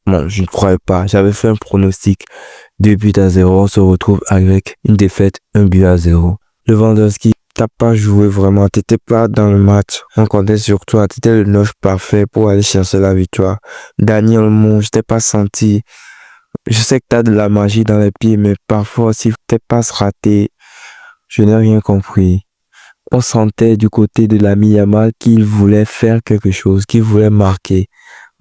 Bon, je ne croyais pas. J'avais fait un pronostic 2 buts à 0. On se retrouve avec une défaite 1 but à 0. Lewandowski, t'as pas joué vraiment. T'étais pas dans le match. On comptait sur toi. T'étais le 9 parfait pour aller chercher la victoire. Daniel Mon, je t'ai pas senti. Je sais que t'as de la magie dans les pieds, mais parfois, si tes passes ratées, je n'ai rien compris. On sentait du côté de l'ami Yamal qu'il voulait faire quelque chose, qu'il voulait marquer.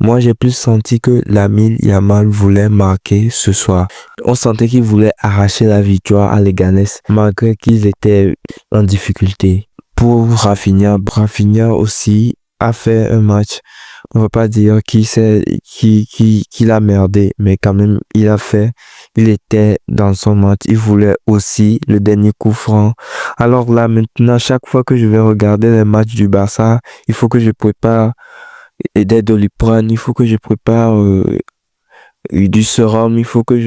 Moi, j'ai plus senti que l'ami Yamal voulait marquer ce soir. On sentait qu'il voulait arracher la victoire à Leganés, malgré qu'ils étaient en difficulté. Pour Rafinha aussi a fait un match. On va pas dire qu'il a merdé, mais quand même, il était dans son match. Il voulait aussi le dernier coup franc. Alors là, maintenant, chaque fois que je vais regarder les matchs du Barça, il faut que je prépare des Doliprane, il faut que je prépare du sérum, pour que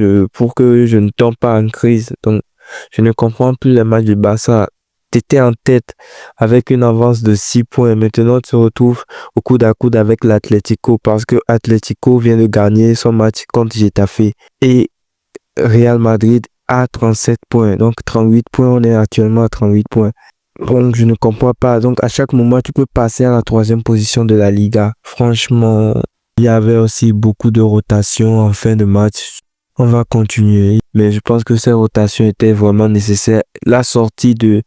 je ne tombe pas en crise. Donc, je ne comprends plus les matchs du Barça. T'étais en tête avec une avance de 6 points. Maintenant, tu te retrouves au coude à coude avec l'Atlético parce que Atlético vient de gagner son match contre Getafe et Real Madrid a 37 points. Donc, 38 points, on est actuellement à 38 points. Donc, je ne comprends pas. Donc, à chaque moment, tu peux passer à la troisième position de la Liga. Franchement, il y avait aussi beaucoup de rotations en fin de match. On va continuer. Mais je pense que ces rotations étaient vraiment nécessaires. La sortie de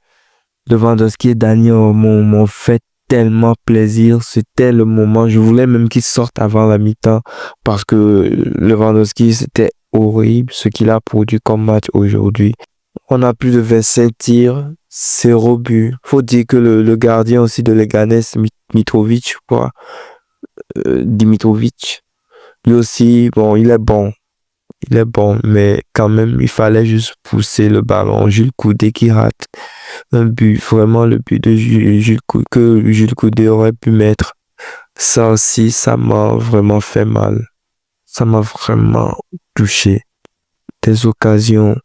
Lewandowski et Daniel m'ont fait tellement plaisir. C'était le moment. Je voulais même qu'ils sortent avant la mi-temps parce que Lewandowski, c'était horrible ce qu'il a produit comme match aujourd'hui. On a plus de 25 tirs, 0 but. Faut dire que le gardien aussi de Leganés, Mitrovic, quoi, Dimitrovic, lui aussi, bon, il est bon. Il est bon, mais quand même, il fallait juste pousser le ballon. Jules Koundé qui rate un but, vraiment le but de que Jules Koundé aurait pu mettre. Ça aussi, ça m'a vraiment fait mal. Ça m'a vraiment touché. Des occasions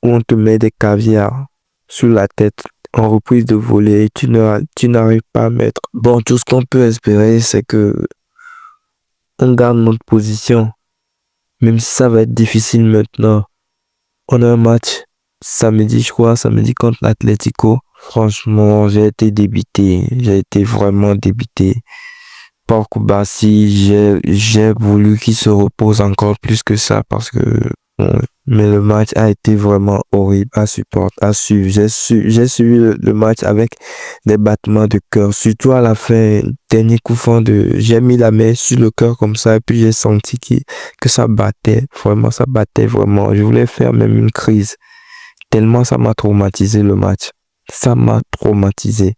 où on te met des caviars sur la tête en reprise de volée et tu n'arrives pas à mettre. Bon, tout ce qu'on peut espérer, c'est que on garde notre position. Même si ça va être difficile maintenant. On a un match samedi, je crois, samedi contre l'Atlético. Franchement, j'ai été débité. J'ai été vraiment débité. Par Koubassi, j'ai voulu qu'il se repose encore plus que ça parce que, bon, mais le match a été vraiment horrible à suivre. J'ai suivi le match avec des battements de cœur, surtout à la fin, dernier coup franc j'ai mis la main sur le cœur comme ça et puis j'ai senti que ça battait vraiment. Je voulais faire même une crise, tellement ça m'a traumatisé le match. Ça m'a traumatisé.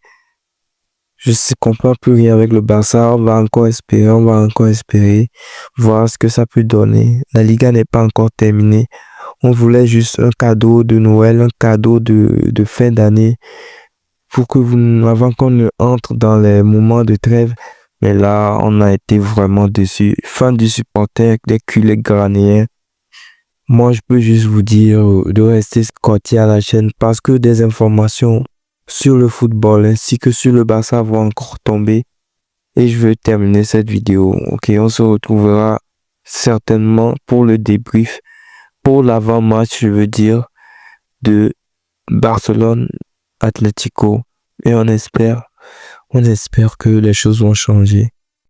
Je ne comprends plus rien avec le Barça. On va encore espérer voir ce que ça peut donner. La Liga n'est pas encore terminée. On voulait juste un cadeau de Noël, un cadeau de fin d'année avant qu'on ne entre dans les moments de trêve. Mais là, on a été vraiment déçus. Fan du supporter, des culés ghanéens. Moi, je peux juste vous dire de rester scotché à la chaîne parce que des informations sur le football ainsi que sur le Barça vont encore tomber. Et je vais terminer cette vidéo. Ok, on se retrouvera certainement pour le débrief, pour l'avant-match, je veux dire, de Barcelone Atlético. Et on espère que les choses vont changer.